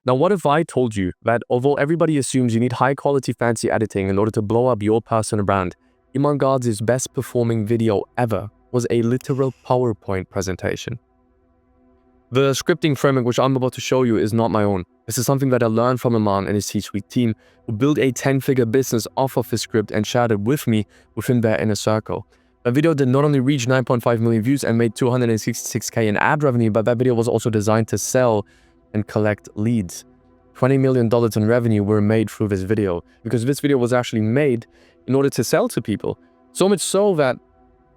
Now, what if I told you that although everybody assumes you need high-quality fancy editing in order to blow up your personal brand, Iman Gadzhi's best performing video ever was a literal PowerPoint presentation? The scripting framework which I'm about to show you is not my own. This is something that I learned from Iman and his C-suite team, who built a 10-figure business off of his script and shared it with me within their inner circle. That video did not only reach 9.5 million views and made $266K in ad revenue, but that video was also designed to sell and collect leads. $20 million in revenue were made through this video, because this video was actually made in order to sell to people. So much so that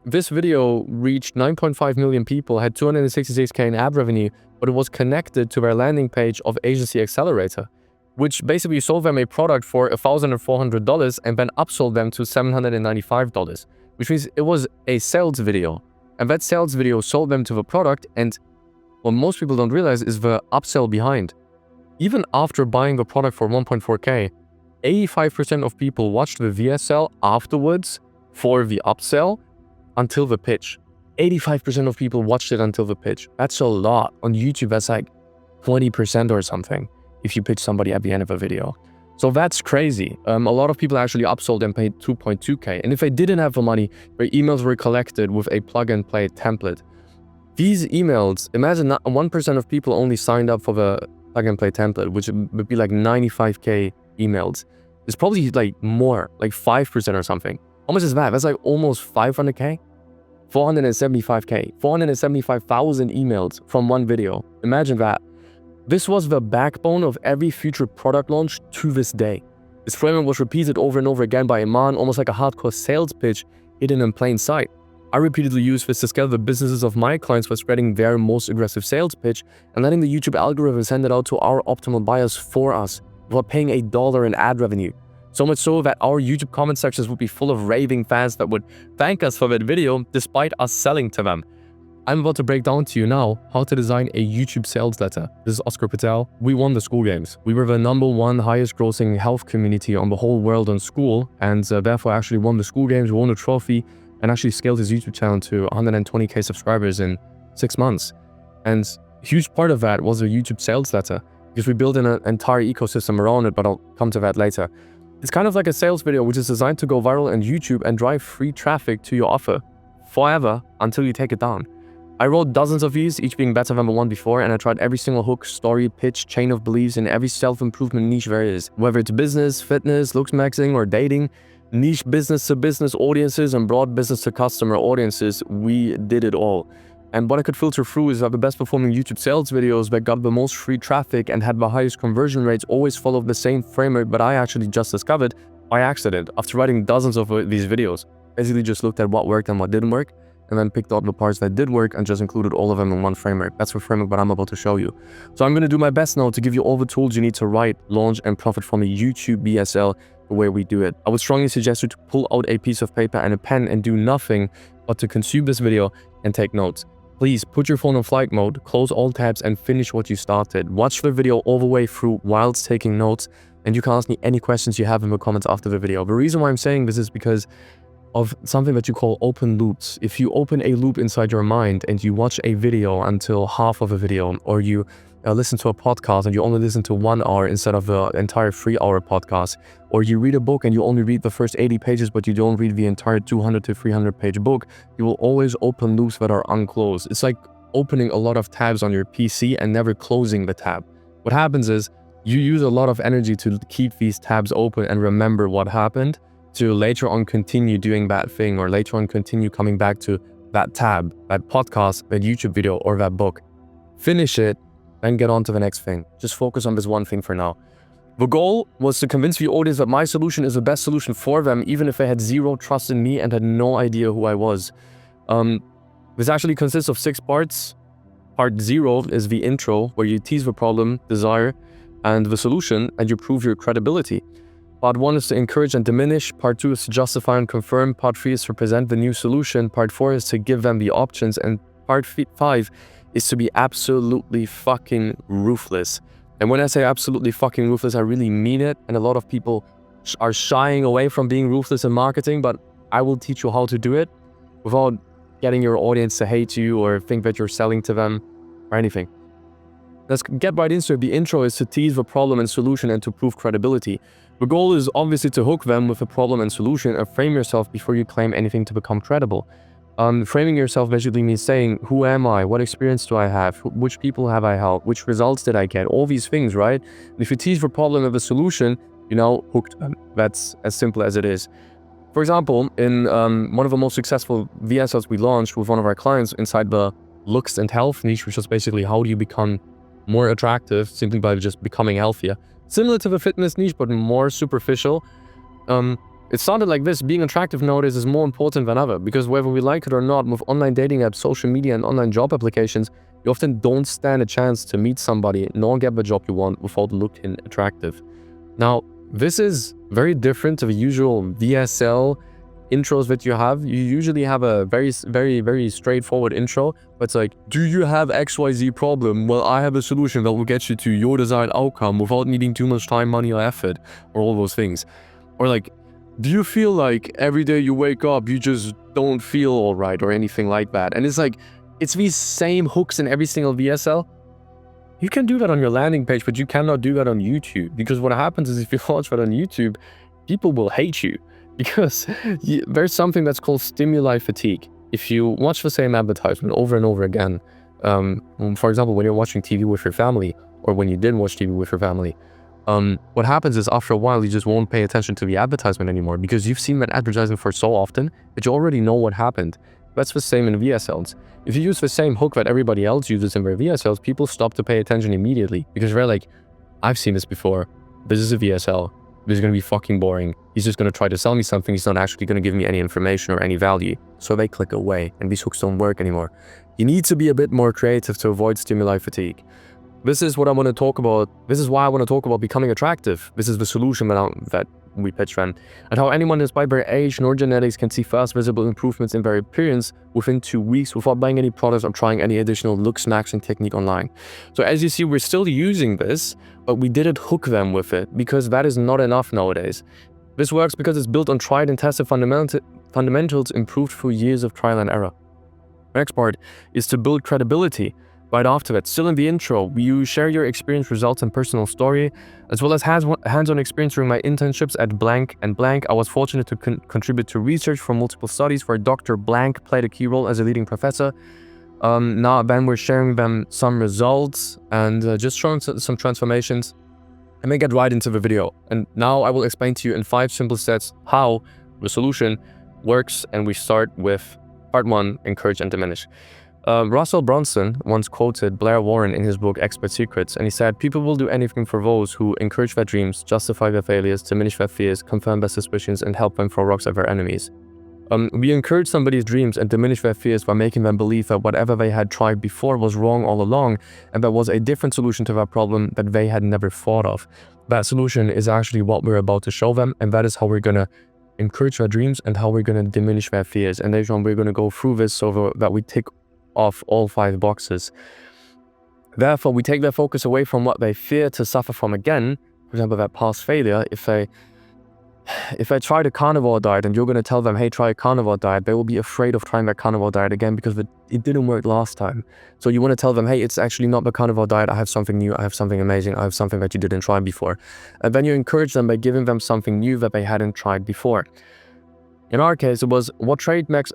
this video reached 9.5 million people, had 266K in ad revenue, but it was connected to their landing page of Agency Accelerator, which basically sold them a product for $1,400 and then upsold them to $795, which means it was a sales video. And that sales video sold them to the product, and what most people don't realize is the upsell behind. Even after buying the product for 1.4K, 85% of people watched the VSL afterwards for the upsell until the pitch. 85% of people watched it until the pitch. That's a lot. On YouTube, that's like 20% or something if you pitch somebody at the end of a video. So that's crazy. A lot of people actually upsold and paid 2.2K. And if they didn't have the money, their emails were collected with a plug-and-play template. These emails, imagine that 1% of people only signed up for the plug-and-play template, which would be like 95K emails. It's probably like more, like 5% or something. How much is that? That's like almost 500K? 475K, 475,000 emails from one video. Imagine that. This was the backbone of every future product launch to this day. This framework was repeated over and over again by Iman, almost like a hardcore sales pitch hidden in plain sight. I repeatedly use this to scale the businesses of my clients by spreading their most aggressive sales pitch and letting the YouTube algorithm send it out to our optimal buyers for us without paying $1 in ad revenue. So much so that our YouTube comment sections would be full of raving fans that would thank us for that video despite us selling to them. I'm about to break down to you now how to design a YouTube sales letter. This is Oscar Patel. We won the school games. We were the #1 highest grossing health community on the whole world on school, and therefore actually won the school games, won the trophy, and actually scaled his YouTube channel to 120K subscribers in 6 months. And a huge part of that was a YouTube sales letter, because we built an entire ecosystem around it, but I'll come to that later. It's kind of like a sales video which is designed to go viral on YouTube and drive free traffic to your offer forever until you take it down. I wrote dozens of these, each being better than the one before, and I tried every single hook, story, pitch, chain of beliefs in every self-improvement niche there is. Whether it's business, fitness, looks maxing, or dating, niche business-to-business audiences and broad business-to-customer audiences, we did it all. And what I could filter through is that the best performing YouTube sales videos that got the most free traffic and had the highest conversion rates always followed the same framework that I actually just discovered by accident after writing dozens of these videos. Basically just looked at what worked and what didn't work, and then picked out the parts that did work and just included all of them in one framework. That's the framework that I'm about to show you. So I'm going to do my best now to give you all the tools you need to write, launch, and profit from a YouTube BSL the way we do it. I would strongly suggest you to pull out a piece of paper and a pen and do nothing but to consume this video and take notes. Please put your phone on flight mode, close all tabs, and finish what you started. Watch the video all the way through whilst taking notes, and you can ask me any questions you have in the comments after the video. The reason why I'm saying this is because of something that you call open loops. If you open a loop inside your mind and you watch a video until half of a video, or you listen to a podcast and you only listen to 1 hour instead of the entire 3-hour podcast, or you read a book and you only read the first 80 pages but you don't read the entire 200 to 300 page book, you will always open loops that are unclosed. It's like opening a lot of tabs on your PC and never closing the tab. What happens is you use a lot of energy to keep these tabs open and remember what happened, to later on continue doing that thing, or later on continue coming back to that tab, that podcast, that YouTube video, or that book. Finish it, then get on to the next thing. Just focus on this one thing for now. The goal was to convince the audience that my solution is the best solution for them, even if they had zero trust in me and had no idea who I was. This actually consists of 6 parts. Part 0 is the intro, where you tease the problem, desire, and the solution, and you prove your credibility. Part 1 is to encourage and diminish. Part 2 is to justify and confirm. Part 3 is to present the new solution. Part 4 is to give them the options. And part 5 is to be absolutely fucking ruthless. And when I say absolutely fucking ruthless, I really mean it. And a lot of people are shying away from being ruthless in marketing, but I will teach you how to do it without getting your audience to hate you or think that you're selling to them or anything. Let's get right into it. The intro is to tease the problem and solution and to prove credibility. The goal is obviously to hook them with a problem and solution and frame yourself before you claim anything to become credible. Framing yourself basically means saying, who am I? What experience do I have? Which people have I helped? Which results did I get? All these things, right? And if you tease the problem with a solution, you now hooked them. That's as simple as it is. For example, in one of the most successful VSLs we launched with one of our clients inside the looks and health niche, which was basically how do you become more attractive simply by just becoming healthier. Similar to the fitness niche, but more superficial. It sounded like this: being attractive nowadays is more important than ever, because whether we like it or not, with online dating apps, social media, and online job applications, you often don't stand a chance to meet somebody nor get the job you want without looking attractive. Now, this is very different to the usual VSL intros that you have. You usually have a very straightforward intro, but it's like, do you have XYZ problem? Well, I have a solution that will get you to your desired outcome without needing too much time, money, or effort, or all those things. Or like, do you feel like every day you wake up, you just don't feel all right, or anything like that? And it's like, it's these same hooks in every single VSL. You can do that on your landing page, but you cannot do that on YouTube, because what happens is if you launch that on YouTube, people will hate you. Because there's something that's called stimuli fatigue. If you watch the same advertisement over and over again, for example, when you're watching TV with your family, or when you did watch TV with your family, what happens is after a while, you just won't pay attention to the advertisement anymore, because you've seen that advertisement for so often that you already know what happened. That's the same in VSLs. If you use the same hook that everybody else uses in their VSLs, people stop to pay attention immediately, because they're like, I've seen this before. This is a VSL. This is going to be fucking boring. He's just going to try to sell me something. He's not actually going to give me any information or any value. So they click away, and these hooks don't work anymore. You need to be a bit more creative to avoid stimuli fatigue. This is what I want to talk about. This is why I want to talk about becoming attractive. This is the solution that we pitch then, and how anyone despite their age nor genetics can see fast visible improvements in their appearance within 2 weeks without buying any products or trying any additional look snacking technique online. So as you see, we're still using this, but we didn't hook them with it, because that is not enough nowadays. This works because it's built on tried and tested fundamentals improved through years of trial and error. The next part is to build credibility. Right after that, still in the intro, you share your experience, results, and personal story, as well as hands-on experience during my internships at blank and blank. I was fortunate to contribute to research for multiple studies where Dr. Blank played a key role as a leading professor. Now then we're sharing them some results and just showing some transformations. And then get right into the video. And now I will explain to you in 5 simple steps how the solution works. And we start with part 1, encourage and diminish. Russell Brunson once quoted Blair Warren in his book Expert Secrets, and he said, people will do anything for those who encourage their dreams, justify their failures, diminish their fears, confirm their suspicions, and help them throw rocks at their enemies. We encourage somebody's dreams and diminish their fears by making them believe that whatever they had tried before was wrong all along, and there was a different solution to that problem that they had never thought of. That solution is actually what we're about to show them, and that is how we're going to encourage their dreams and how we're going to diminish their fears. And later on, we're going to go through this so that we tick off all 5 boxes. Therefore, we take their focus away from what they fear to suffer from again. For example, that past failure. If they tried a carnivore diet and you're going to tell them, hey, try a carnivore diet, they will be afraid of trying that carnivore diet again because it didn't work last time. So you want to tell them, hey, it's actually not the carnivore diet. I have something new. I have something amazing. I have something that you didn't try before. And then you encourage them by giving them something new that they hadn't tried before. In our case, it was what trait makes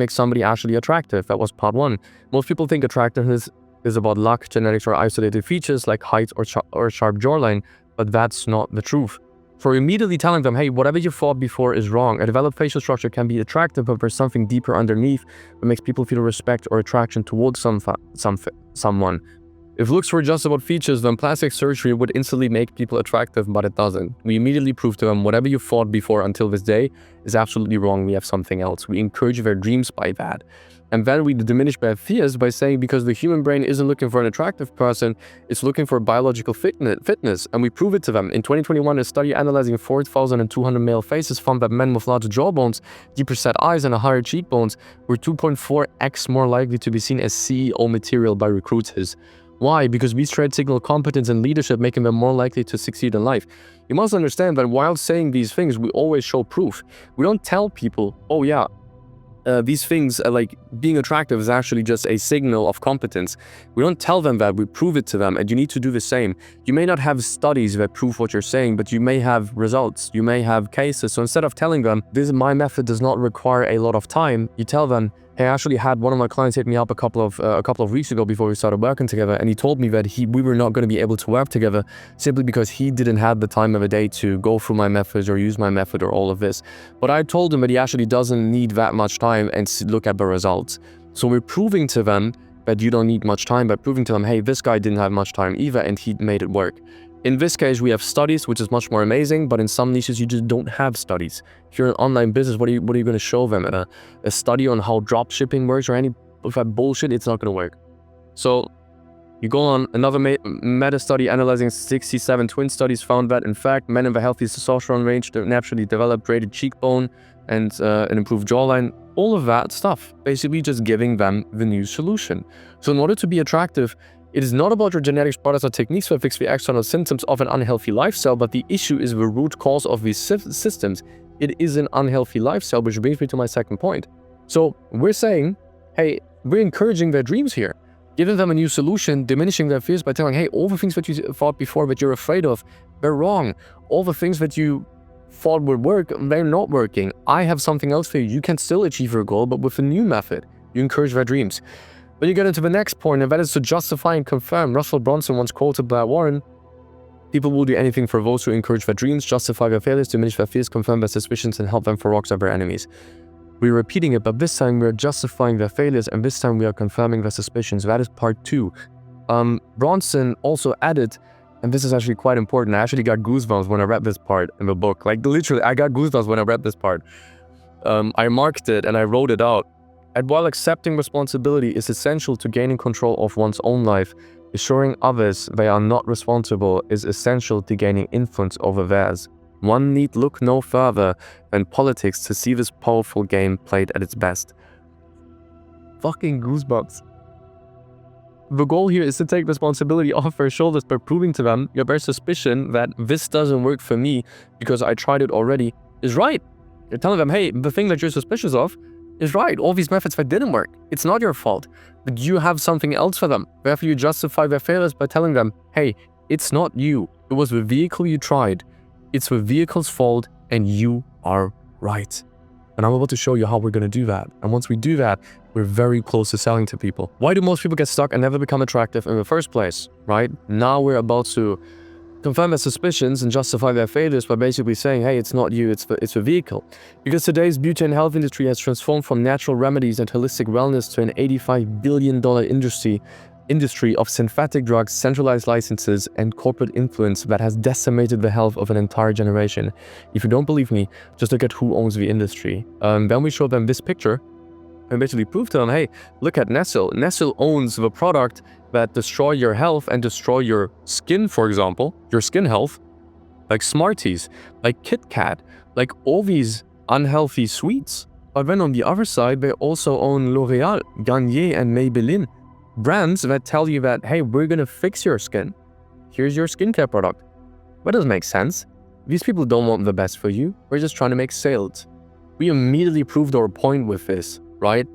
somebody actually attractive. That was part 1. Most people think attractiveness is about luck, genetics, or isolated features like height or sharp jawline, but that's not the truth. For immediately telling them, hey, whatever you thought before is wrong. A developed facial structure can be attractive, but there's something deeper underneath that makes people feel respect or attraction towards someone. If looks were just about features, then plastic surgery would instantly make people attractive, but it doesn't. We immediately prove to them whatever you thought before until this day is absolutely wrong. We have something else. We encourage their dreams by that. And then we diminish their fears by saying because the human brain isn't looking for an attractive person, it's looking for biological fitness. And we prove it to them. In 2021, a study analyzing 4,200 male faces found that men with larger jawbones, deeper set eyes, and higher cheekbones were 2.4x more likely to be seen as CEO material by recruiters. Why? Because these traits signal competence and leadership, making them more likely to succeed in life. You must understand that while saying these things, we always show proof. We don't tell people, oh yeah, these things, like being attractive, is actually just a signal of competence. We don't tell them that, we prove it to them, and you need to do the same. You may not have studies that prove what you're saying, but you may have results, you may have cases. So instead of telling them, my method does not require a lot of time, you tell them, hey, I actually had one of my clients hit me up a couple of weeks ago before we started working together, and he told me that we were not going to be able to work together simply because he didn't have the time of the day to go through my methods or use my method or all of this. But I told him that he actually doesn't need that much time and look at the results. So we're proving to them that you don't need much time by proving to them, hey, this guy didn't have much time either and he made it work. In this case, we have studies, which is much more amazing, but in some niches, you just don't have studies. If you're an online business, what are you going to show them? A study on how drop shipping works or any of that bullshit? It's not going to work. So you go on, another meta study analyzing 67 twin studies found that, in fact, men in the healthy testosterone range naturally develop greater cheekbone and an improved jawline. All of that stuff, basically just giving them the new solution. So in order to be attractive, it is not about your genetics, products, or techniques that fix the external symptoms of an unhealthy lifestyle, but the issue is the root cause of these systems. It is an unhealthy lifestyle, which brings me to my second point. So we're saying, hey, we're encouraging their dreams here, giving them a new solution, diminishing their fears by telling, hey, all the things that you thought before that you're afraid of, they're wrong. All the things that you thought would work, they're not working. I have something else for you. You can still achieve your goal, but with a new method. You encourage their dreams. But you get into the next point, and that is to justify and confirm. Russell Brunson once quoted by Warren, people will do anything for those who encourage their dreams, justify their failures, diminish their fears, confirm their suspicions, and help them for rocks of their enemies. We're repeating it, but this time we are justifying their failures, and this time we are confirming their suspicions. That is part 2. Bronson also added, and this is actually quite important, I actually got goosebumps when I read this part in the book. Like literally, I got goosebumps when I read this part. I marked it and I wrote it out. And while accepting responsibility is essential to gaining control of one's own life, assuring others they are not responsible is essential to gaining influence over theirs. One need look no further than politics to see this powerful game played at its best. Fucking goosebumps. The goal here is to take responsibility off their shoulders by proving to them their suspicion that this doesn't work for me because I tried it already is right. You're telling them, hey, the thing that you're suspicious of is right. All these methods that didn't work, it's not your fault. But you have something else for them. Therefore, you justify their failures by telling them, hey, it's not you. It was the vehicle you tried. It's the vehicle's fault, and you are right. And I'm about to show you how we're going to do that. And once we do that, we're very close to selling to people. Why do most people get stuck and never become attractive in the first place, right? Now we're about to confirm their suspicions and justify their failures by basically saying, hey, it's not you, it's the vehicle. Because today's beauty and health industry has transformed from natural remedies and holistic wellness to an $85 billion industry of synthetic drugs, centralized licenses, and corporate influence that has decimated the health of an entire generation. If you don't believe me, just look at who owns the industry. Then we show them this picture and basically prove to them, hey, look at Nestle. Nestle owns the product that destroy your health and destroy your skin, for example, your skin health, like Smarties, like Kit Kat, like all these unhealthy sweets. But then on the other side, they also own L'Oreal, Garnier, and Maybelline, brands that tell you that, hey, we're gonna fix your skin. Here's your skincare product. That doesn't make sense. These people don't want the best for you. We're just trying to make sales. We immediately proved our point with this, right?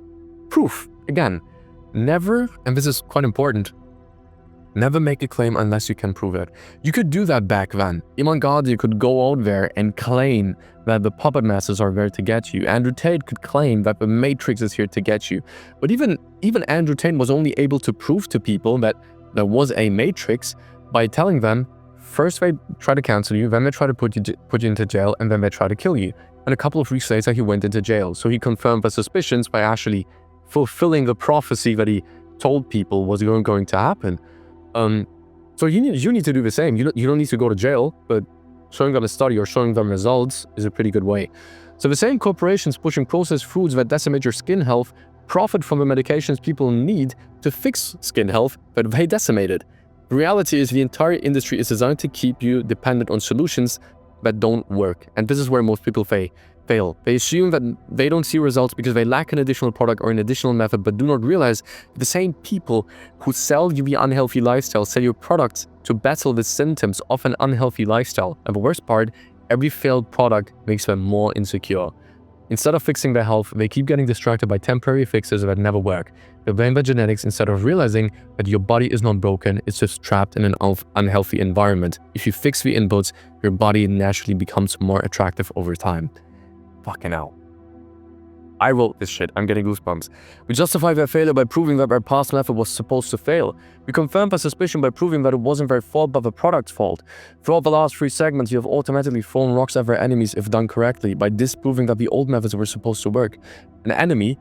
Proof. Again, never, and this is quite important, never make a claim unless you can prove it. You could do that back then. Iman Gandhi could go out there and claim that the puppet masters are there to get you. Andrew Tate could claim that the Matrix is here to get you. But even Andrew Tate was only able to prove to people that there was a Matrix by telling them, first they try to cancel you, then they try to put you into jail, and then they try to kill you. And a couple of weeks later, he went into jail. So he confirmed the suspicions by actually fulfilling the prophecy that he told people was going to happen. So you need to do the same. You don't need to go to jail, but showing them a study or showing them results is a pretty good way. So the same corporations pushing processed foods that decimate your skin health profit from the medications people need to fix skin health that they decimated. The reality is the entire industry is designed to keep you dependent on solutions that don't work. And this is where most people fail. They assume that they don't see results because they lack an additional product or an additional method, but do not realize the same people who sell you the unhealthy lifestyle sell your products to battle the symptoms of an unhealthy lifestyle. And the worst part, every failed product makes them more insecure. Instead of fixing their health, they keep getting distracted by temporary fixes that never work. They blame their genetics instead of realizing that your body is not broken, it's just trapped in an unhealthy environment. If you fix the inputs, your body naturally becomes more attractive over time. Fucking hell. I wrote this shit, I'm getting goosebumps. We justify their failure by proving that their past method was supposed to fail. We confirm their suspicion by proving that it wasn't their fault but the product's fault. Throughout the last 3 segments, you have automatically thrown rocks at their enemies if done correctly, by disproving that the old methods were supposed to work. An enemy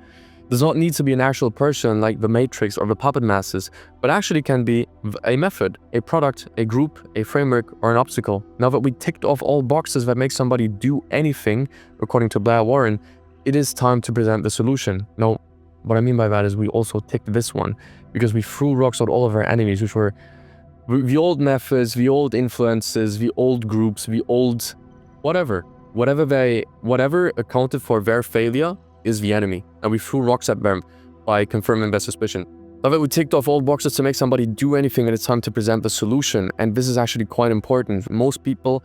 does not need to be an actual person like the Matrix or the Puppet Masters, but actually can be a method, a product, a group, a framework, or an obstacle. Now that we ticked off all boxes that make somebody do anything, according to Blair Warren, it is time to present the solution. No, what I mean by that is we also ticked this one, because we threw rocks at all of our enemies, which were the old methods, the old influences, the old groups, the old whatever accounted for their failure is the enemy, and we threw rocks at them by confirming their suspicion. Now that we ticked off all boxes to make somebody do anything, and it's time to present the solution, and this is actually quite important. Most people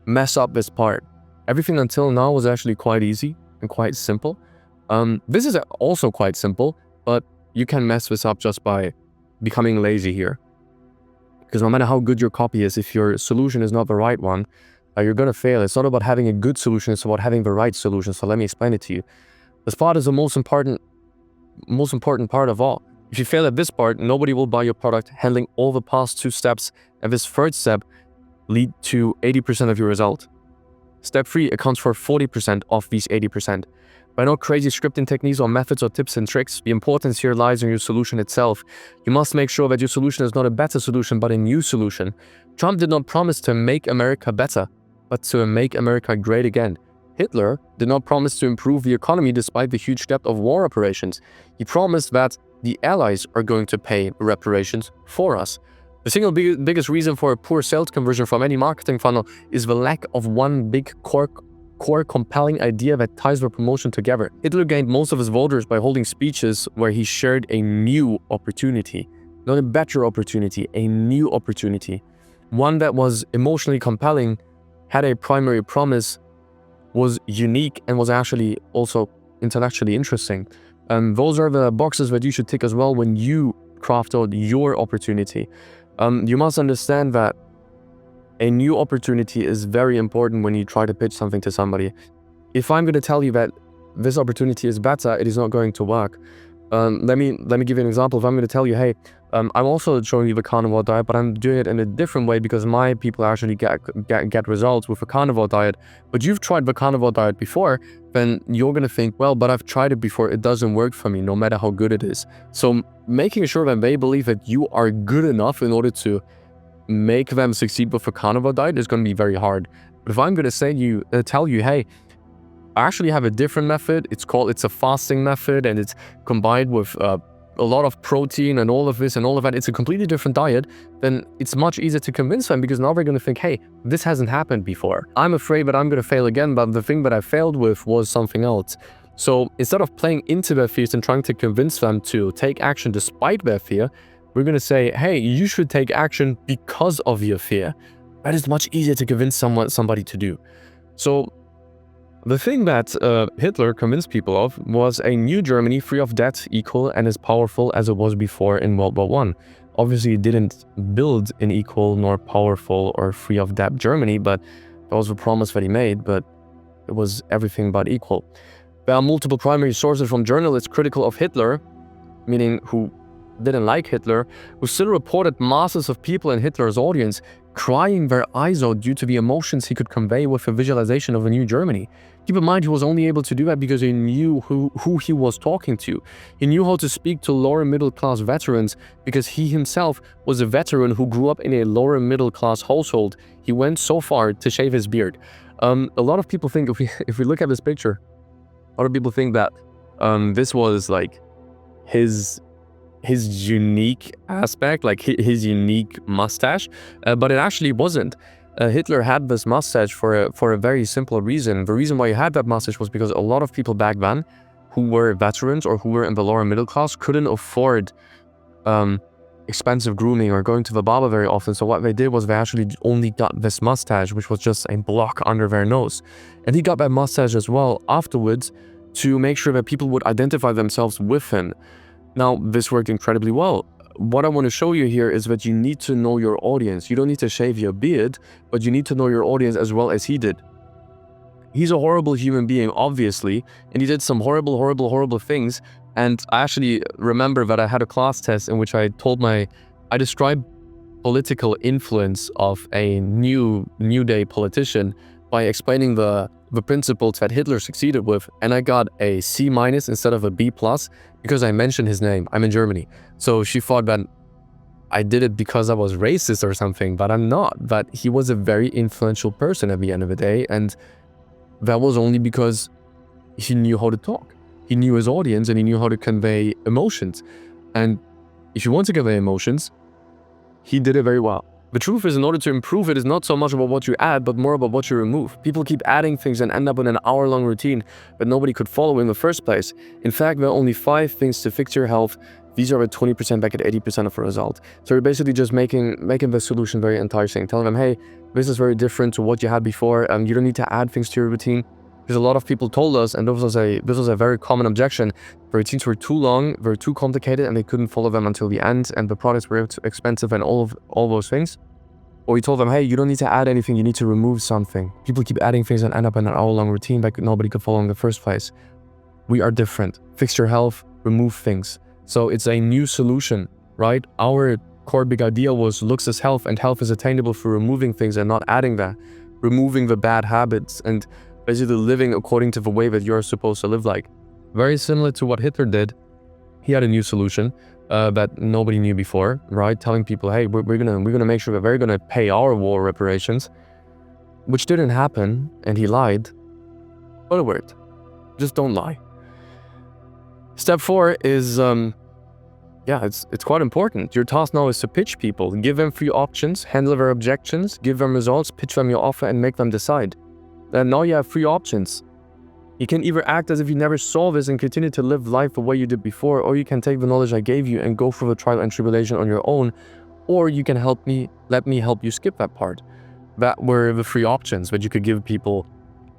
mess up this part. Everything until now was actually quite easy and quite simple. This is also quite simple, but you can mess this up just by becoming lazy here. Because no matter how good your copy is, if your solution is not the right one, you're gonna fail. It's not about having a good solution, it's about having the right solution. So let me explain it to you. This part is the most important part of all. If you fail at this part, nobody will buy your product. Handling all the past 2 steps and this 3rd step lead to 80% of your result. Step 3 accounts for 40% of these 80%. By no crazy scripting techniques or methods or tips and tricks, the importance here lies in your solution itself. You must make sure that your solution is not a better solution, but a new solution. Trump did not promise to make America better, but to make America great again. Hitler did not promise to improve the economy despite the huge debt of war reparations. He promised that the Allies are going to pay reparations for us. The single biggest reason for a poor sales conversion from any marketing funnel is the lack of one big core compelling idea that ties the promotion together. Hitler gained most of his voters by holding speeches where he shared a new opportunity. Not a better opportunity, a new opportunity. One that was emotionally compelling, had a primary promise, was unique, and was actually also intellectually interesting. And those are the boxes that you should tick as well when you craft out your opportunity. You must understand that a new opportunity is very important when you try to pitch something to somebody. If I'm going to tell you that this opportunity is better, it is not going to work. Let me give you an example. If I'm going to tell you, hey, I'm also showing you the carnivore diet, but I'm doing it in a different way because my people actually get results with the carnivore diet, but you've tried the carnivore diet before, then you're going to think, well, but I've tried it before, it doesn't work for me, no matter how good it is. So making sure that they believe that you are good enough in order to make them succeed with a carnivore diet is going to be very hard. But if I'm going to tell you, hey, I actually have a different method, it's a fasting method, and it's combined with a lot of protein and all of this and all of that, it's a completely different diet, then it's much easier to convince them, because now they're going to think, hey, this hasn't happened before. I'm afraid that I'm going to fail again, but the thing that I failed with was something else. So instead of playing into their fears and trying to convince them to take action despite their fear, we're going to say, hey, you should take action because of your fear. That is much easier to convince somebody to do. So the thing that Hitler convinced people of was a new Germany free of debt, equal and as powerful as it was before in World War I. Obviously, it didn't build an equal nor powerful or free of debt Germany, but that was the promise that he made, but it was everything but equal. There are multiple primary sources from journalists critical of Hitler, meaning who didn't like Hitler, who still reported masses of people in Hitler's audience crying their eyes out due to the emotions he could convey with a visualization of a new Germany. Keep in mind, he was only able to do that because he knew who he was talking to. He knew how to speak to lower middle class veterans because he himself was a veteran who grew up in a lower middle class household. He went so far to shave his beard. A lot of people think, if we look at this picture, a lot of people think that this was like his unique aspect, like his unique mustache, but it actually wasn't. Hitler had this mustache for a very simple reason. The reason why he had that mustache was because a lot of people back then who were veterans or who were in the lower middle class couldn't afford expensive grooming or going to the barber very often. So what they did was they actually only got this mustache, which was just a block under their nose. And he got that mustache as well afterwards to make sure that people would identify themselves with him. Now, this worked incredibly well. What I want to show you here is that you need to know your audience. You don't need to shave your beard, but you need to know your audience as well as he did. He's a horrible human being, obviously, and he did some horrible things. And I actually remember that I had a class test in which I described political influence of a new day politician by explaining the principles that Hitler succeeded with, and I got a C- instead of a B+ because I mentioned his name. I'm in Germany. So she thought that I did it because I was racist or something, but I'm not. But he was a very influential person at the end of the day, and that was only because he knew how to talk. He knew his audience and he knew how to convey emotions. And if you want to convey emotions, he did it very well. The truth is, in order to improve it, is not so much about what you add, but more about what you remove. People keep adding things and end up in an hour-long routine that nobody could follow in the first place. In fact, there are only 5 things to fix your health. These are at 20% back at 80% of the result. So you're basically just making the solution very enticing, telling them, hey, this is very different to what you had before, and you don't need to add things to your routine. Because a lot of people told us, and this was a very common objection, the routines were too long, they were too complicated, and they couldn't follow them until the end, and the products were too expensive and all those things. Or we told them, hey, you don't need to add anything, you need to remove something. People keep adding things and end up in an hour-long routine that nobody could follow in the first place. We are different. Fix your health, remove things. So it's a new solution, right? Our core big idea was looks as health, and health is attainable through removing things and not adding that. Removing the bad habits and basically living according to the way that you're supposed to live like. Very similar to what Hitler did. He had a new solution that nobody knew before, right? Telling people, hey, we're gonna make sure that they're gonna pay our war reparations, which didn't happen, and he lied. But it worked. Just don't lie. Step 4 is, it's quite important. Your task now is to pitch people. Give them 3 options, handle their objections, give them results, pitch them your offer, and make them decide. And now you have 3 options. You can either act as if you never saw this and continue to live life the way you did before, or you can take the knowledge I gave you and go through the trial and tribulation on your own, or you can let me help you skip that part. That were the 3 options that you could give people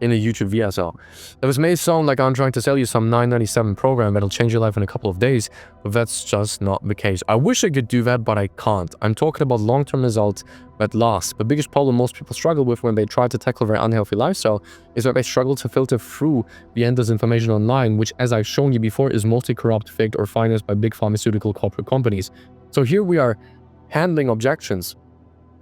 in a YouTube VSL. This may sound like I'm trying to sell you some $9.97 program that'll change your life in a couple of days, but that's just not the case. I wish I could do that, but I can't. I'm talking about long-term results that last. The biggest problem most people struggle with when they try to tackle their unhealthy lifestyle is that they struggle to filter through the endless information online, which, as I've shown you before, is mostly corrupt, faked, or financed by big pharmaceutical corporate companies. So here we are handling objections.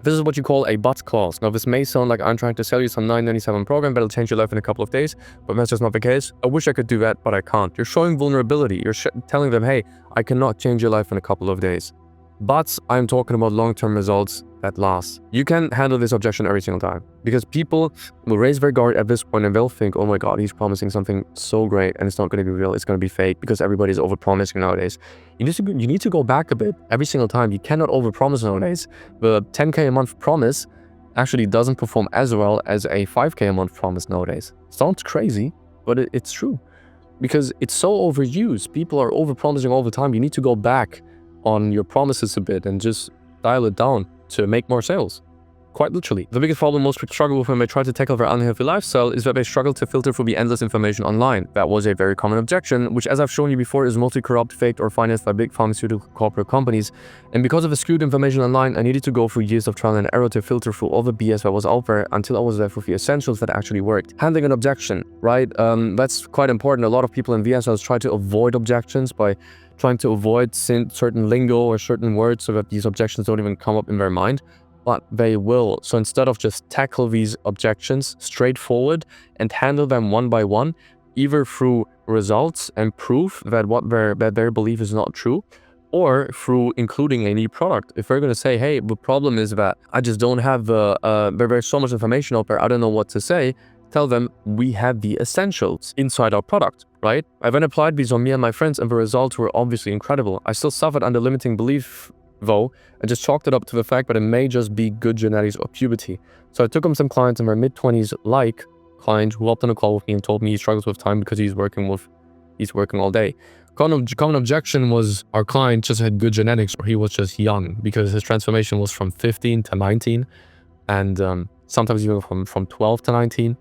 This is what you call a but clause. Now, this may sound like I'm trying to sell you some $9.97 program that'll change your life in a couple of days, but that's just not the case. I wish I could do that, but I can't. You're showing vulnerability. You're telling them, hey, I cannot change your life in a couple of days. But I'm talking about long-term results that last. You can handle this objection every single time, because people will raise their guard at this point and they'll think, oh my God, he's promising something so great and it's not going to be real, it's going to be fake, because everybody's over-promising nowadays. You need to go back a bit every single time. You cannot over-promise nowadays. The 10K a month promise actually doesn't perform as well as a 5K a month promise nowadays. Sounds crazy, but it's true, because it's so overused. People are over-promising all the time. You need to go back on your promises a bit and just dial it down to make more sales. Quite literally. The biggest problem most people struggle with when they try to tackle their unhealthy lifestyle is that they struggle to filter through the endless information online. That was a very common objection, which, as I've shown you before, is mostly corrupt, faked, or financed by big pharmaceutical corporate companies. And because of the skewed information online, I needed to go through years of trial and error to filter through all the BS that was out there until I was left with the essentials that actually worked. Handling an objection, right? That's quite important. A lot of people in VSLs try to avoid objections by trying to avoid certain lingo or certain words so that these objections don't even come up in their mind. But they will. So instead of just tackle these objections straightforward and handle them one by one, either through results and proof that their belief is not true, or through including a new product. If they're going to say, hey, the problem is that I just don't have there's so much information out there, I don't know what to say, tell them we have the essentials inside our product, right? I then applied these on me and my friends, and the results were obviously incredible. I still suffered under limiting belief, though, and just chalked it up to the fact that it may just be good genetics or puberty. So I took him some clients in their mid-20s, client who hopped on a call with me and told me he struggles with time because he's working all day. Common objection was our client just had good genetics, or he was just young, because his transformation was from 15 to 19, and sometimes even from 12 to 19.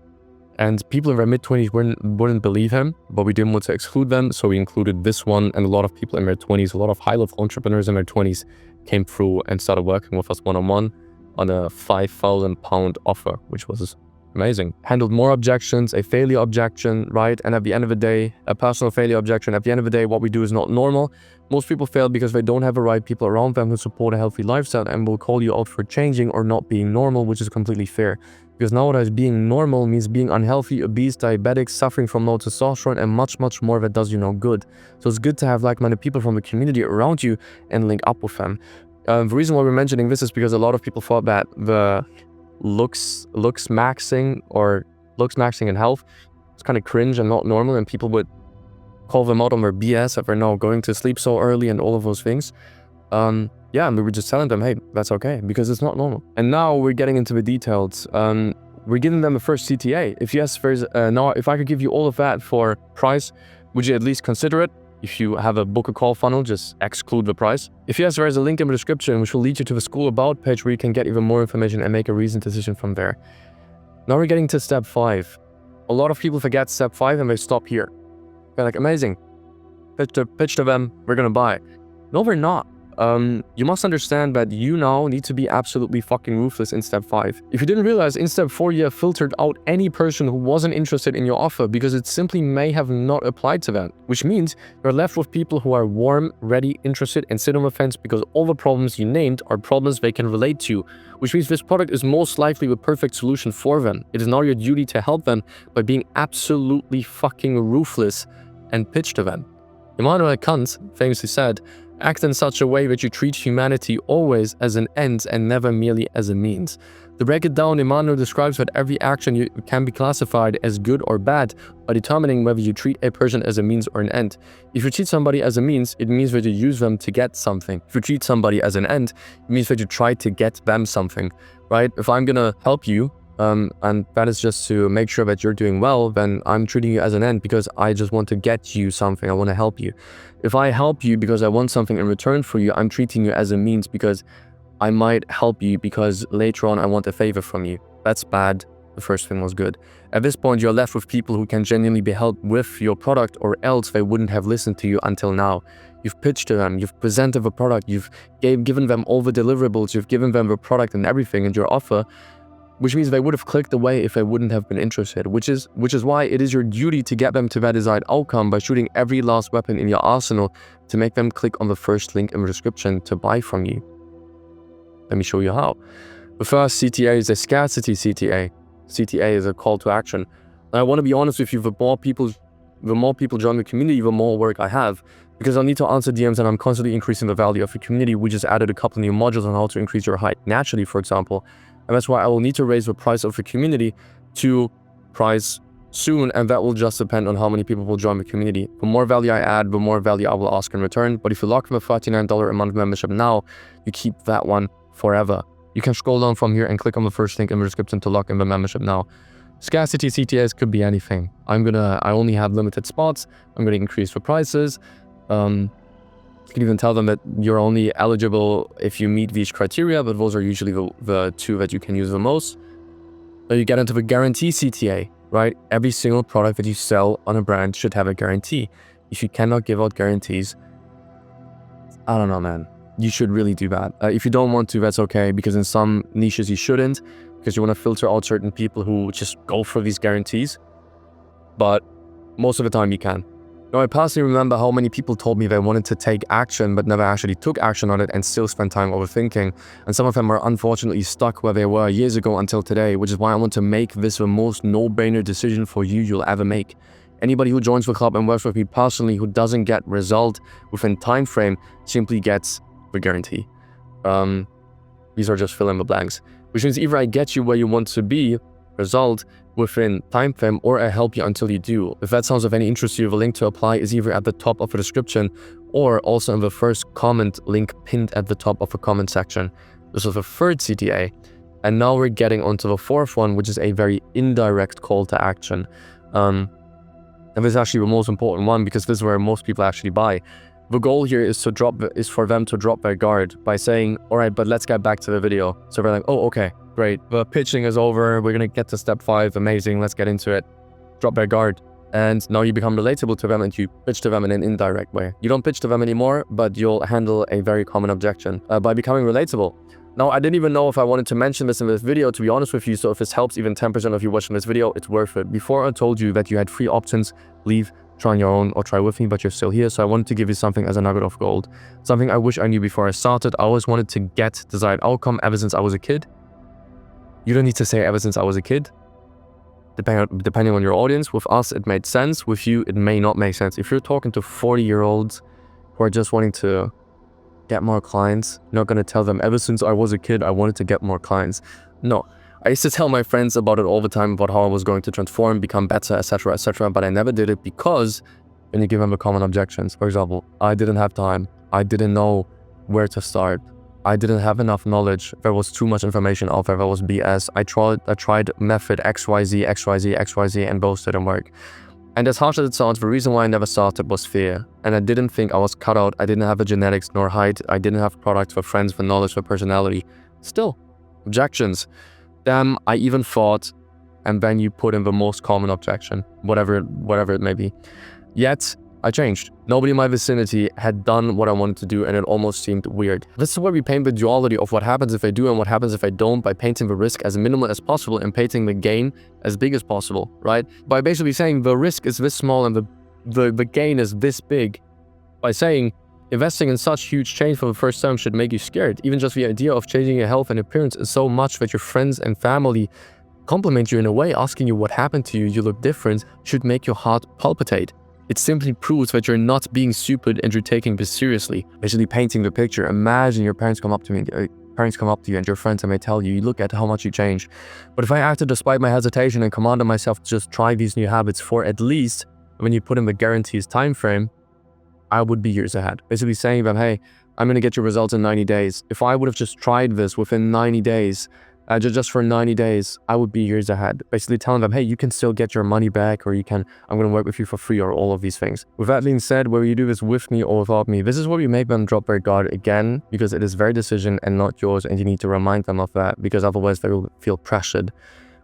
And people in their mid-20s wouldn't believe him, but we didn't want to exclude them, so we included this one. And a lot of people in their 20s, a lot of high-level entrepreneurs in their 20s came through and started working with us one-on-one on a £5,000 offer, which was amazing. Handled more objections, a failure objection, right? And at the end of the day, a personal failure objection. At the end of the day, what we do is not normal. Most people fail because they don't have the right people around them who support a healthy lifestyle and will call you out for changing or not being normal, which is completely fair. Because nowadays, being normal means being unhealthy, obese, diabetic, suffering from low testosterone, and much, much more that does you no good. So it's good to have like-minded people from the community around you and link up with them. The reason why we're mentioning this is because a lot of people thought that the looks maxing in health is kind of cringe and not normal, and people would call them out on their BS if they're now going to sleep so early and all of those things. Yeah, and we were just telling them, hey, that's okay, because it's not normal. And now we're getting into the details. We're giving them the first CTA. If yes, there's now, if I could give you all of that for price, would you at least consider it? If you have a book a call funnel, just exclude the price. If yes, there is a link in the description which will lead you to the School About page where you can get even more information and make a reasoned decision from there. Now we're getting to step 5. A lot of people forget step 5 and they stop here. They're like, amazing. Pitch to them, we're gonna buy. No, we're not. You must understand that you now need to be absolutely fucking ruthless in step 5. If you didn't realize, in step 4 you have filtered out any person who wasn't interested in your offer because it simply may have not applied to them, which means you're left with people who are warm, ready, interested, and sit on the fence because all the problems you named are problems they can relate to, which means this product is most likely the perfect solution for them. It is now your duty to help them by being absolutely fucking ruthless and pitch to them. Immanuel Kant famously said, act in such a way that you treat humanity always as an end and never merely as a means. To break it down, Immanuel describes that every action can be classified as good or bad by determining whether you treat a person as a means or an end. If you treat somebody as a means, it means that you use them to get something. If you treat somebody as an end, it means that you try to get them something, right? If I'm gonna help you, and that is just to make sure that you're doing well, then I'm treating you as an end because I just want to get you something. I want to help you. If I help you because I want something in return for you, I'm treating you as a means because I might help you because later on I want a favor from you. That's bad. The first thing was good. At this point, you're left with people who can genuinely be helped with your product, or else they wouldn't have listened to you until now. You've pitched to them, you've presented the product, you've given them all the deliverables, you've given them the product and everything and your offer, which means they would have clicked away if they wouldn't have been interested, which is why it is your duty to get them to that desired outcome by shooting every last weapon in your arsenal to make them click on the first link in the description to buy from you. Let me show you how. The first CTA is a scarcity CTA. CTA is a call to action. And I want to be honest with you, the more people join the community, the more work I have, because I need to answer DMs and I'm constantly increasing the value of the community. We just added a couple new modules on how to increase your height naturally, for example. And that's why I will need to raise the price of the community to price soon, and that will just depend on how many people will join the community. The more value I add, the more value I will ask in return. But if you lock in a $39 a month membership now, you keep that one forever. You can scroll down from here and click on the first link in the description to lock in the membership now. Scarcity CTAs could be anything. I only have limited spots. I'm gonna increase the prices. You can even tell them that you're only eligible if you meet these criteria, but those are usually the two that you can use the most. Then you get into the guarantee CTA, right? Every single product that you sell on a brand should have a guarantee. If you cannot give out guarantees, I don't know, man. You should really do that. If you don't want to, that's okay, because in some niches you shouldn't, because you want to filter out certain people who just go for these guarantees. But most of the time you can. Now, I personally remember how many people told me they wanted to take action but never actually took action on it and still spent time overthinking. And some of them are unfortunately stuck where they were years ago until today, which is why I want to make this the most no-brainer decision for you'll ever make. Anybody who joins the club and works with me personally who doesn't get result within time frame simply gets the guarantee. These are just fill in the blanks, which means either I get you where you want to be, result, within time frame, or I help you until you do. If that sounds of any interest to you, the link to apply is either at the top of the description or also in the first comment link pinned at the top of the comment section. This is the third CTA. And now we're getting onto the fourth one, which is a very indirect call to action. And And this is actually the most important one because this is where most people actually buy. The goal here is for them to drop their guard by saying, all right, but let's get back to the video. So they're like, oh, okay, great. The pitching is over. We're going to get to step 5. Amazing. Let's get into it. Drop their guard. And now you become relatable to them and you pitch to them in an indirect way. You don't pitch to them anymore, but you'll handle a very common objection by becoming relatable. Now, I didn't even know if I wanted to mention this in this video, to be honest with you. So if this helps even 10% of you watching this video, it's worth it. Before I told you that you had 3 options: leave, try on your own, or try with me, but you're still here. So I wanted to give you something as a nugget of gold. Something I wish I knew before I started. I always wanted to get desired outcome ever since I was a kid. You don't need to say ever since I was a kid. Depending on your audience. With us, it made sense. With you, it may not make sense. If you're talking to 40-year-olds who are just wanting to get more clients, you're not going to tell them, ever since I was a kid, I wanted to get more clients. No. I used to tell my friends about it all the time, about how I was going to transform, become better, etc., but I never did it because when you give them the common objections, for example, I didn't have time. I didn't know where to start. I didn't have enough knowledge. There was too much information out there. There was BS. I tried method XYZ, and both didn't work. And as harsh as it sounds, the reason why I never started was fear. And I didn't think I was cut out. I didn't have the genetics nor height. I didn't have products for friends, for knowledge, for personality. Still, objections. Damn, I even thought, and then you put in the most common objection, whatever it may be. Yet, I changed. Nobody in my vicinity had done what I wanted to do, and it almost seemed weird. This is where we paint the duality of what happens if I do and what happens if I don't, by painting the risk as minimal as possible and painting the gain as big as possible, right? By basically saying the risk is this small and the gain is this big. By saying investing in such huge change for the first time should make you scared. Even just the idea of changing your health and appearance is so much that your friends and family compliment you in a way, asking you what happened to you, you look different, should make your heart palpitate. It simply proves that you're not being stupid and you're taking this seriously. Basically painting the picture. Imagine your parents come up to you and your friends, and they tell you, look at how much you changed. But if I acted despite my hesitation and commanded myself to just try these new habits for at least, when you put in the guarantees time frame, I would be years ahead. Basically saying to them, hey, I'm going to get your results in 90 days. If I would have just tried this within 90 days, just for 90 days, I would be years ahead. Basically telling them, hey, you can still get your money back, or I'm going to work with you for free, or all of these things. With that being said, whether you do this with me or without me, this is where we make them drop their guard again, because it is their decision and not yours, and you need to remind them of that, because otherwise they will feel pressured.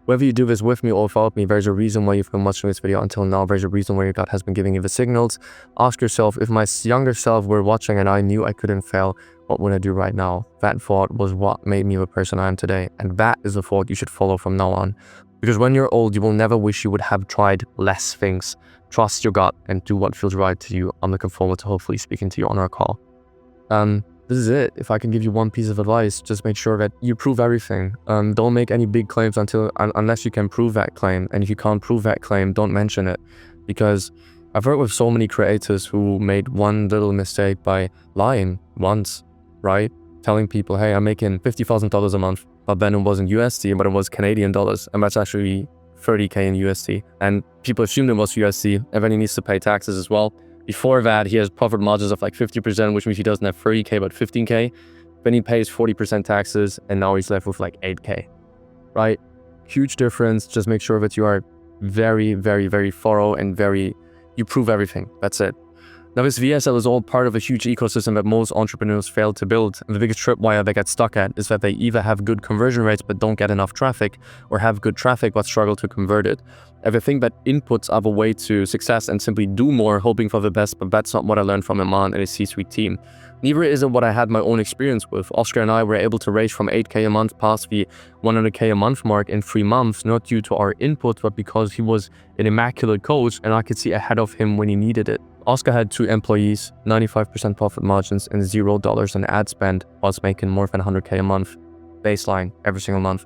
Whether you do this with me or without me, there's a reason why you've been watching this video until now. There's a reason why your gut has been giving you the signals. Ask yourself, if my younger self were watching and I knew I couldn't fail, what would I do right now? That thought was what made me the person I am today. And that is the thought you should follow from now on. Because when you're old, you will never wish you would have tried less things. Trust your gut and do what feels right to you. I'm looking forward to hopefully speaking to you on our call. This is it. If I can give you one piece of advice, just make sure that you prove everything. Don't make any big claims unless you can prove that claim. And if you can't prove that claim, don't mention it. Because I've worked with so many creators who made one little mistake by lying once, right? Telling people, hey, I'm making $50,000 a month, but then it wasn't USD, but it was Canadian dollars. And that's actually 30K in USD. And people assumed it was USD, and then he needs to pay taxes as well. Before that, he has profit margins of like 50%, which means he doesn't have 30K, but 15K. Then he pays 40% taxes, and now he's left with like 8K, right? Huge difference. Just make sure that you are very, very, very thorough and you prove everything. That's it. Now, this VSL is all part of a huge ecosystem that most entrepreneurs fail to build. And the biggest tripwire they get stuck at is that they either have good conversion rates but don't get enough traffic, or have good traffic but struggle to convert it. And they think that inputs are the way to success and simply do more, hoping for the best, but that's not what I learned from Iman and his C-suite team. Neither isn't what I had my own experience with. Oscar and I were able to raise from 8K a month past the 100K a month mark in 3 months, not due to our input, but because he was an immaculate coach and I could see ahead of him when he needed it. Oscar had 2 employees, 95% profit margins, and $0 in ad spend, whilst making more than 100K a month, baseline, every single month.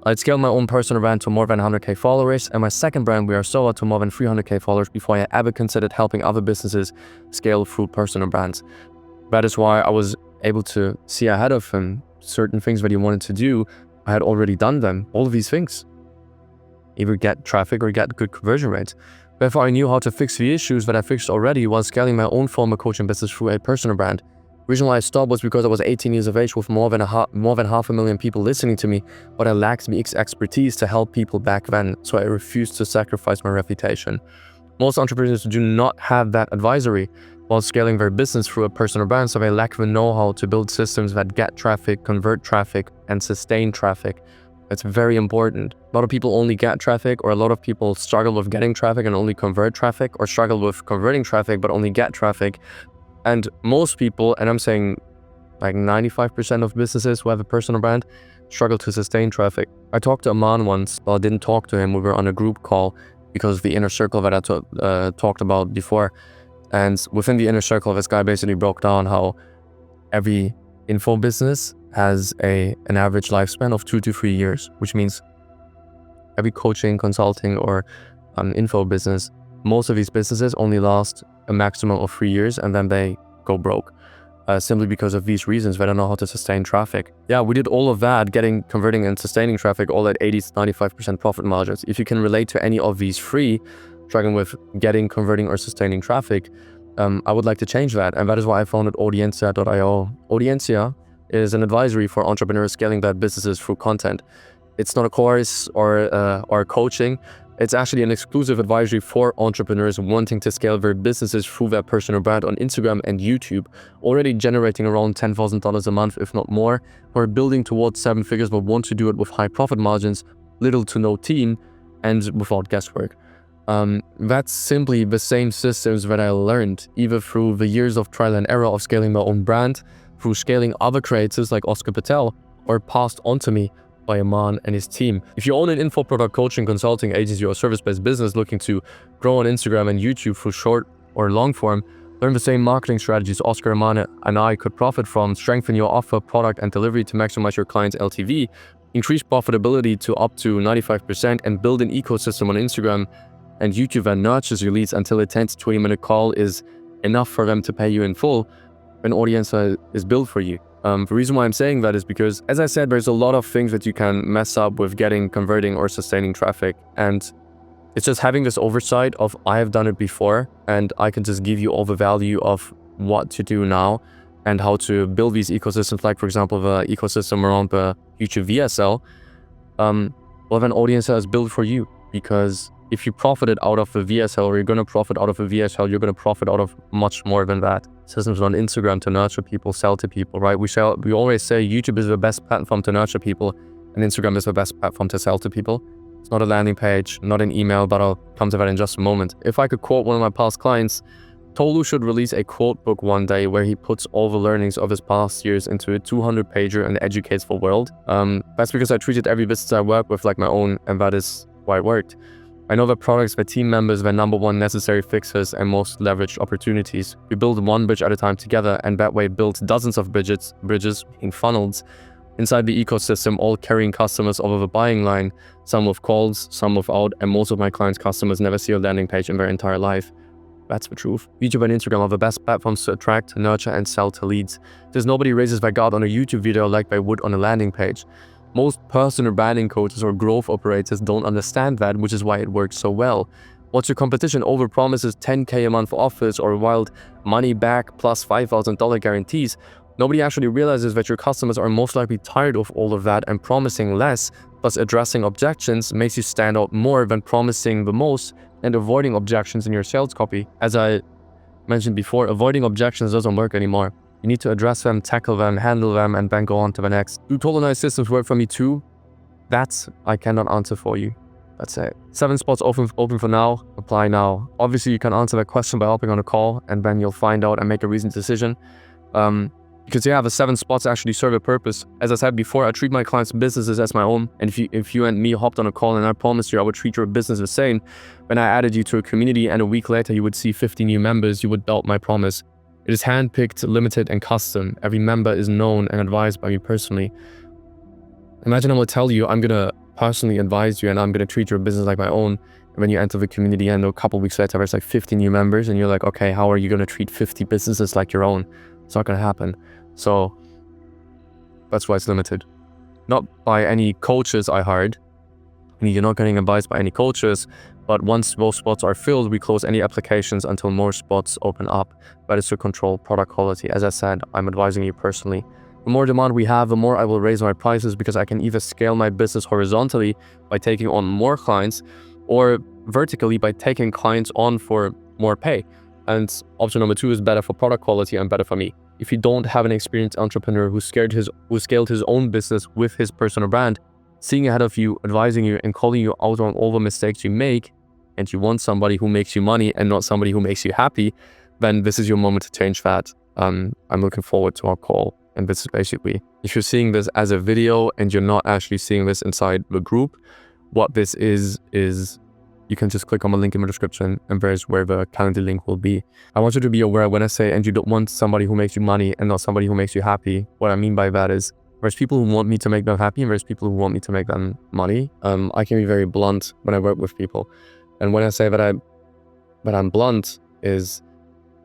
I'd scaled my own personal brand to more than 100K followers, and my second brand, We Are Soa, to more than 300K followers before I ever considered helping other businesses scale through personal brands. That is why I was able to see ahead of him certain things that he wanted to do. I had already done them, all of these things. Either get traffic or get good conversion rates. Therefore, I knew how to fix the issues that I fixed already while scaling my own formal coaching business through a personal brand. The reason why I stopped was because I was 18 years of age with more than 500,000 people listening to me, but I lacked the expertise to help people back then, so I refused to sacrifice my reputation. Most entrepreneurs do not have that advisory while scaling their business through a personal brand, so they lack the know-how to build systems that get traffic, convert traffic, and sustain traffic. That's very important. A lot of people only get traffic, or a lot of people struggle with getting traffic and only convert traffic, or struggle with converting traffic but only get traffic. And most people, and I'm saying like 95% of businesses who have a personal brand, struggle to sustain traffic. I talked to Aman once, but I didn't talk to him. We were on a group call because of the inner circle that I talked about before. And within the inner circle, this guy basically broke down how every info business has an average lifespan of 2 to 3 years, which means every coaching, consulting, or info business, most of these businesses only last a maximum of 3 years and then they go broke. Simply because of these reasons. They don't know how to sustain traffic. Yeah, we did all of that, converting and sustaining traffic, all at 80 to 95% profit margins. If you can relate to any of these three, struggling with getting, converting, or sustaining traffic, I would like to change that. And that is why I founded Audiencia.io. Audiencia is an advisory for entrepreneurs scaling their businesses through content. It's not a course or coaching. It's actually an exclusive advisory for entrepreneurs wanting to scale their businesses through their personal brand on Instagram and YouTube, already generating around $10,000 a month, if not more, who are building towards 7 figures but want to do it with high profit margins, little to no team, and without guesswork. That's simply the same systems that I learned, either through the years of trial and error of scaling my own brand, through scaling other creators like Oscar Patel, or passed on to me by Aman and his team. If you own an info product coaching, consulting agency, or service-based business looking to grow on Instagram and YouTube through short or long form, learn the same marketing strategies Oscar, Aman, and I could profit from, strengthen your offer, product, and delivery to maximize your client's LTV, increase profitability to up to 95%, and build an ecosystem on Instagram and YouTube that nurtures your leads until a 10 to 20-minute call is enough for them to pay you in full, an audience is built for you. The reason why I'm saying that is because, as I said, there's a lot of things that you can mess up with getting, converting, or sustaining traffic. And it's just having this oversight of, I have done it before, and I can just give you all the value of what to do now and how to build these ecosystems, like, for example, the ecosystem around the YouTube VSL. Well, then Audiencia is built for you, because if you profited out of the VSL, or you're going to profit out of a VSL, you're going to profit out of much more than that. Systems on Instagram to nurture people, sell to people, right? We always say YouTube is the best platform to nurture people, and Instagram is the best platform to sell to people. It's not a landing page, not an email, but I'll come to that in just a moment. If I could quote one of my past clients, Tolu should release a quote book one day where he puts all the learnings of his past years into a 200-pager and educates the world. That's because I treated every business I work with like my own, and that is why it worked. I know the products, the team members, the number one necessary fixes and most leveraged opportunities. We build one bridge at a time together, and that way build dozens of bridges being funneled inside the ecosystem, all carrying customers over the buying line, some with calls, some without, and most of my clients' customers never see a landing page in their entire life. That's the truth. YouTube and Instagram are the best platforms to attract, nurture, and sell to leads. There's nobody raises their guard on a YouTube video like they would on a landing page. Most personal branding coaches or growth operators don't understand that, which is why it works so well. Once your competition overpromises 10K a month offers or wild money back plus $5,000 guarantees, nobody actually realizes that your customers are most likely tired of all of that, and promising less plus addressing objections makes you stand out more than promising the most and avoiding objections in your sales copy. As I mentioned before, avoiding objections doesn't work anymore. You need to address them, tackle them, handle them, and then go on to the next. Do tokenized systems work for me too? That's I cannot answer for you. That's it. 7 spots open for now. Apply now. Obviously, you can answer that question by hopping on a call, and then you'll find out and make a reasoned decision. Because yeah, the 7 spots actually serve a purpose. As I said before, I treat my clients' businesses as my own. And if you and me hopped on a call and I promised you I would treat your business the same, when I added you to a community and a week later you would see 50 new members, you would doubt my promise. It is handpicked, limited, and custom. Every member is known and advised by me personally. Imagine I'm going to tell you I'm going to personally advise you and I'm going to treat your business like my own. And when you enter the community and a couple weeks later there's like 50 new members and you're like, okay, how are you going to treat 50 businesses like your own? It's not going to happen. So that's why it's limited. Not by any coaches I hired. You're not getting advice by any coaches, but once those spots are filled, we close any applications until more spots open up. That is to control product quality. As I said, I'm advising you personally. The more demand we have, the more I will raise my prices, because I can either scale my business horizontally by taking on more clients, or vertically by taking clients on for more pay. And option number 2 is better for product quality and better for me. If you don't have an experienced entrepreneur who scaled his own business with his personal brand, seeing ahead of you, advising you, and calling you out on all the mistakes you make, and you want somebody who makes you money and not somebody who makes you happy, then this is your moment to change that. I'm looking forward to our call. And this is basically, if you're seeing this as a video and you're not actually seeing this inside the group, what this is you can just click on the link in the description and there's where the calendar link will be. I want you to be aware when I say, and you don't want somebody who makes you money and not somebody who makes you happy, what I mean by that is there's people who want me to make them happy and there's people who want me to make them money. I can be very blunt when I work with people. And when I say that I'm blunt is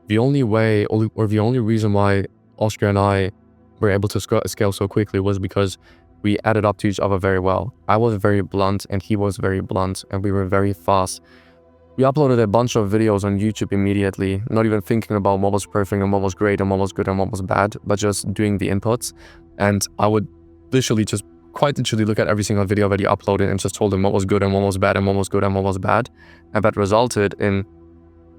the only way or the only reason why Oscar and I were able to scale so quickly was because we added up to each other very well. I was very blunt and he was very blunt and we were very fast. We uploaded a bunch of videos on YouTube immediately, not even thinking about what was perfect and what was great and what was good and what was bad, but just doing the inputs. And I would quite literally look at every single video that he uploaded and just told him what was good and what was bad and what was good and what was bad. And that resulted in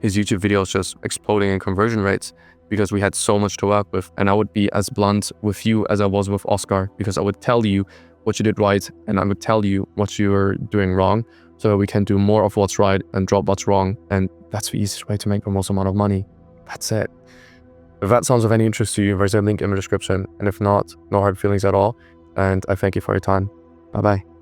his YouTube videos just exploding in conversion rates because we had so much to work with. And I would be as blunt with you as I was with Oscar, because I would tell you what you did right and I would tell you what you were doing wrong, so that we can do more of what's right and drop what's wrong. And that's the easiest way to make the most amount of money. That's it. If that sounds of any interest to you, there's a link in the description. And if not, no hard feelings at all. And I thank you for your time. Bye-bye.